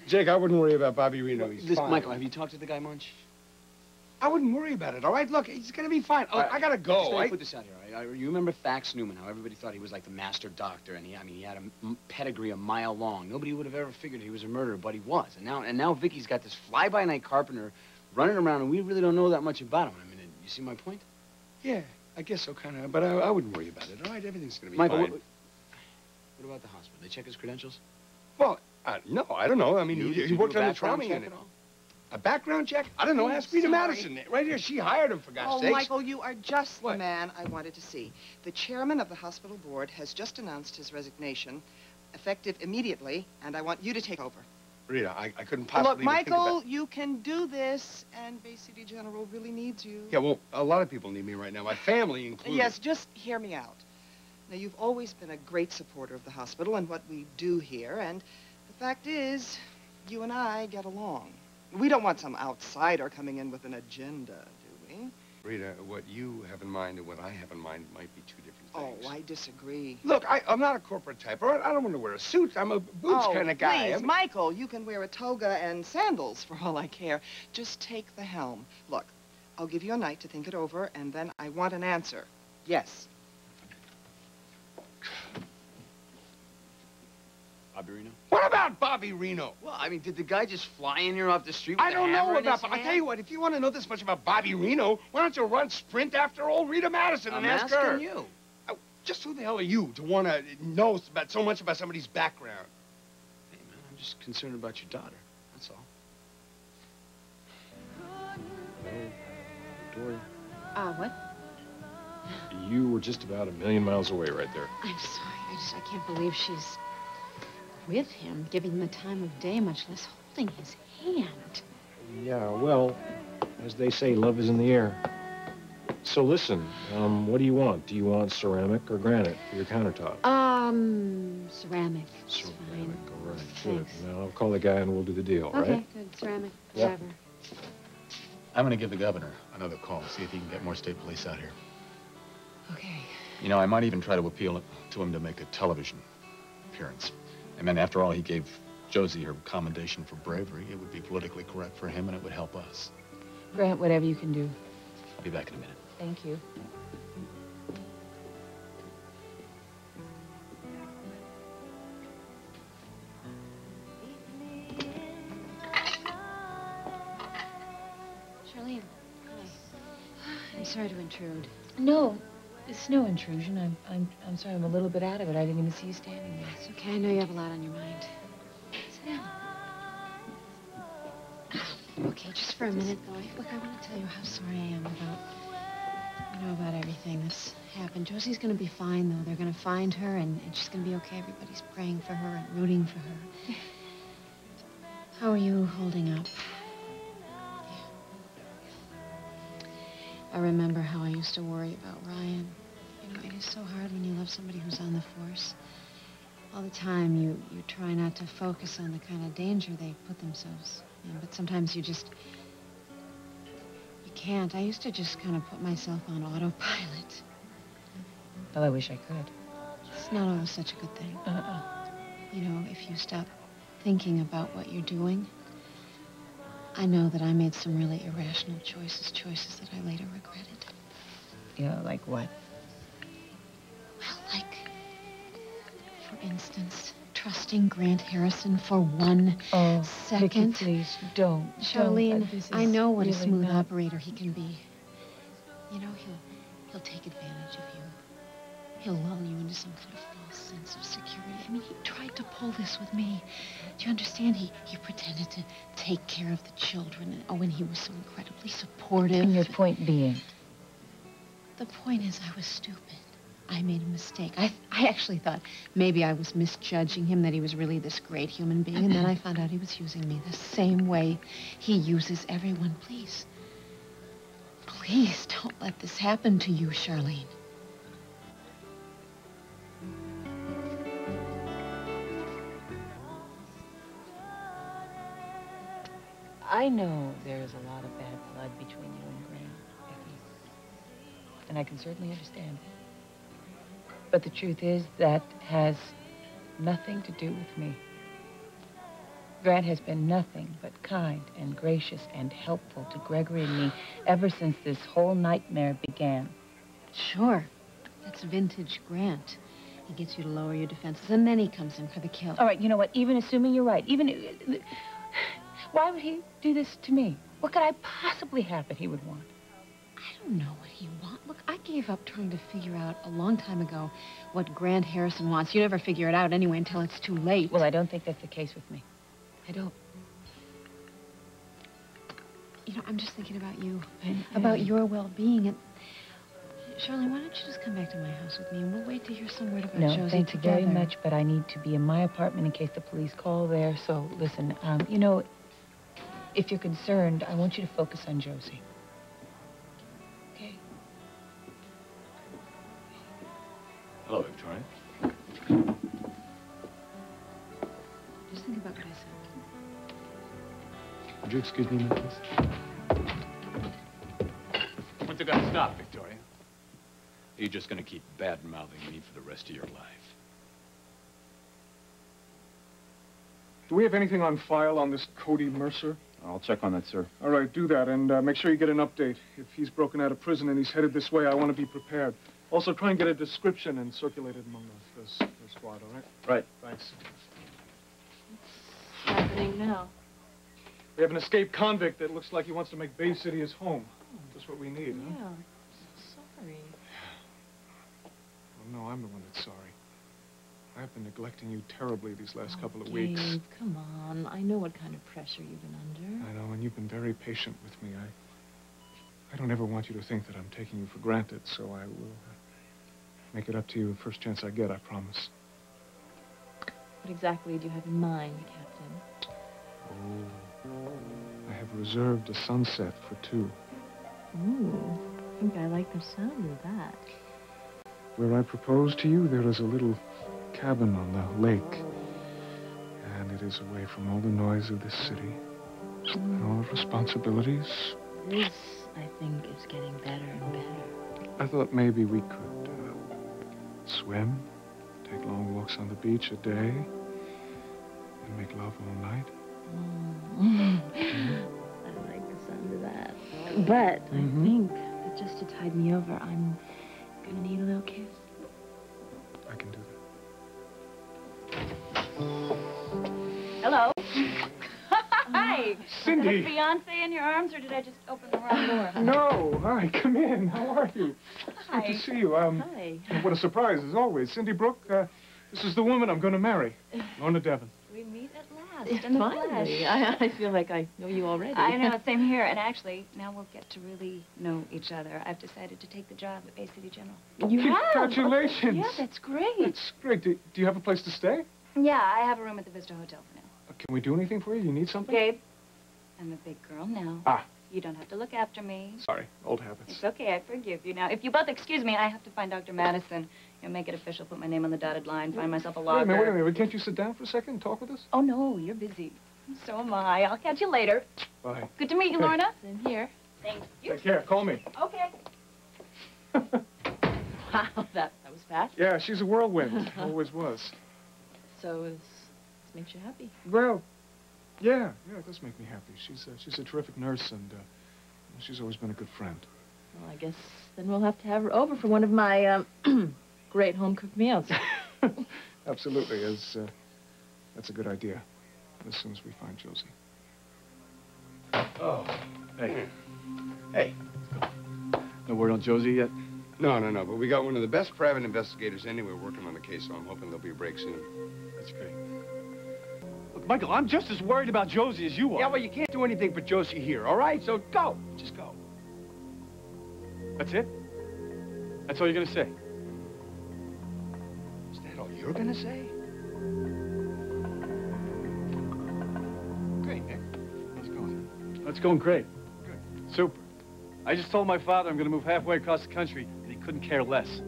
Jake, I wouldn't worry about Bobby Reno. He's fine. Michael, have you talked to the guy much? I wouldn't worry about it, all right? Look, he's gonna be fine. Look, I gotta go. Just put this out here, all right? You remember Fax Newman, how everybody thought he was like the master doctor, and he had a pedigree a mile long. Nobody would have ever figured he was a murderer, but he was. And now Vicky's got this fly-by-night carpenter running around, and we really don't know that much about him. I mean, you see my point? Yeah, I guess so, kind of. But I wouldn't worry about it, all right? Everything's gonna be Michael, fine. What about the hospital? They check his credentials? Well, no, I don't know. I mean, he worked on the trauma unit. A background check? I don't know. Ask Rita Madison. Right here, she hired him, for God's sakes. Oh, Michael, you are just the man I wanted to see. The chairman of the hospital board has just announced his resignation, effective immediately, and I want you to take over. Rita, I couldn't possibly Look, Michael, you can do this, and Bay City General really needs you. Yeah, well, a lot of people need me right now, my family included. Yes, just hear me out. Now, you've always been a great supporter of the hospital and what we do here, and the fact is, you and I get along. We don't want some outsider coming in with an agenda, do we? Rita, what you have in mind and what I have in mind might be two different things. Oh, I disagree. Look, I'm not a corporate type, all right? I don't want to wear a suit. I'm a boots kind of guy. Please, Michael, you can wear a toga and sandals for all I care. Just take the helm. Look, I'll give you a night to think it over, and then I want an answer. Yes. Bobby Reno? What about Bobby Reno? Well, I mean, did the guy just fly in here off the street with I don't a know hammer in his about. hand? I tell you what, if you want to know this much about Bobby Reno, why don't you run sprint after old Rita Madison and ask her? I'm asking you. Just who the hell are you to want to know so much about somebody's background? Hey, man, I'm just concerned about your daughter. That's all. Hello, Dory. What? You were just about 1,000,000 miles away right there. I'm sorry. I can't believe she's with him, giving him the time of day, much less holding his hand. Yeah, well, as they say, love is in the air. So listen, what do you want? Do you want ceramic or granite for your countertop? Ceramic. Ceramic, all right, good. Thanks. Now, I'll call the guy and we'll do the deal, right? Okay, good. Ceramic, Yeah. whatever. I'm going to give the governor another call, see if he can get more state police out here. Okay. You know, I might even try to appeal to him to make a television appearance. I mean, after all, he gave Josie her commendation for bravery. It would be politically correct for him, and it would help us. Grant, whatever you can do. I'll be back in a minute. Thank you. Charlene, hi. I'm sorry to intrude. No, it's no intrusion. I'm sorry. I'm a little bit out of it. I didn't even see you standing there. It's okay. I know you have a lot on your mind. Sit down. Okay, just for a minute, though. Look, I want to tell you how sorry I am about everything that's happened. Josie's going to be fine, though. They're going to find her, and she's going to be okay. Everybody's praying for her and rooting for her. How are you holding up? I remember how I used to worry about Ryan. You know, it is so hard when you love somebody who's on the force. All the time, you try not to focus on the kind of danger they put themselves in, but sometimes you can't. I used to just kind of put myself on autopilot. Well, I wish I could. It's not always such a good thing. You know, if you stop thinking about what you're doing, I know that I made some really irrational choices that I later regretted. Yeah, like what? Well, like, for instance, trusting Grant Harrison for 1 second. Vicky, please, don't. Charlene, I know what really a smooth not... operator he can be. You know, he'll take advantage of you. He'll lull you into some kind of false sense of security. I mean, he tried to pull this with me. Do you understand? He pretended to take care of the children. And he was so incredibly supportive. And your point being? The point is, I was stupid. I made a mistake. I actually thought maybe I was misjudging him, that he was really this great human being, and then I found out he was using me the same way he uses everyone. Please, please don't let this happen to you, Charlene. I know there's a lot of bad blood between you and Grant, Vicky. And I can certainly understand. But the truth is, that has nothing to do with me. Grant has been nothing but kind and gracious and helpful to Gregory and me ever since this whole nightmare began. Sure. That's vintage Grant. He gets you to lower your defenses, and then he comes in for the kill. All right, you know what? Even assuming you're right, why would he do this to me? What could I possibly have that he would want? I don't know what he wants. Look, I gave up trying to figure out a long time ago what Grant Harrison wants. You never figure it out anyway until it's too late. Well, I don't think that's the case with me. I don't. You know, I'm just thinking about you, about your well-being. And Charlene, why don't you just come back to my house with me, and we'll wait to hear some word about Josie No, thank you together. very much, but I need to be in my apartment in case the police call there. So, listen, you know, if you're concerned, I want you to focus on Josie. Okay? Hello, Victoria. Just think about what I said. Would you excuse me a minute, please? When's it gonna stop, Victoria? Are you just gonna keep bad-mouthing me for the rest of your life? Do we have anything on file on this Cody Mercer? I'll check on that, sir. All right, do that, and make sure you get an update. If he's broken out of prison and he's headed this way, I want to be prepared. Also, try and get a description and circulate it among the squad, all right? Right. Thanks. What's happening now? We have an escaped convict that looks like he wants to make Bay City his home. That's what we need, huh? Yeah, I'm so sorry. Well, no, I'm the one that's sorry. I've been neglecting you terribly these last couple of weeks. Dave, come on. I know what kind of pressure you've been under. I know, and you've been very patient with me. I don't ever want you to think that I'm taking you for granted, so I will make it up to you the first chance I get, I promise. What exactly do you have in mind, Captain? Oh, I have reserved a sunset for two. Ooh, I think I like the sound of that. Where I propose to you, there is a little cabin on the lake. And it is away from all the noise of this city. And all the responsibilities. This, I think, is getting better and better. I thought maybe we could swim, take long walks on the beach a day, and make love all night. I like the sound of that. But I think that just to tide me over, I'm gonna need a little kiss. I can do that. Hello. Hi. Cindy. Is fiance in your arms, or did I just open the wrong door? No. Hi, come in. How are you? Hi. Good to see you. Hi. What a surprise, as always. Cindy Brooke, this is the woman I'm going to marry. Lorna Devon. We meet at last in the Finally. flesh. I feel like I know you already. I know, same here. And actually, now we'll get to really know each other. I've decided to take the job at Bay City General. You have? Congratulations. Yeah, that's great. That's great. Do you have a place to stay? Yeah, I have a room at the Vista Hotel for now. Can we do anything for you? You need something? Gabe, I'm a big girl now. Ah. You don't have to look after me. Sorry, old habits. It's okay, I forgive you. Now, if you both excuse me, I have to find Dr. Madison. You know, make it official, put my name on the dotted line, find myself a logger. Wait a minute. Can't you sit down for a second and talk with us? Oh, no, you're busy. So am I. I'll catch you later. Bye. Good to meet you, Okay. Lorna. In here. Thanks. You. Take care. Call me. Okay. Wow, that was fast. Yeah, she's a whirlwind. Always was. So this makes you happy. Well, yeah, it does make me happy. She's a terrific nurse, and she's always been a good friend. Well, I guess then we'll have to have her over for one of my great home-cooked meals. Absolutely. That's a good idea. As soon as we find Josie. Oh, hey. Hey. No word on Josie yet? No, but we got one of the best private investigators anywhere working on the case, so I'm hoping there'll be a break soon. That's great. Look, Michael, I'm just as worried about Josie as you are. Yeah, well, you can't do anything for Josie here, all right? So go. Just go. That's it? That's all you're gonna say? Is that all you're gonna say? Great, Nick. How's it going? It's going great. Good. Super. I just told my father I'm gonna move halfway across the country, and he couldn't care less.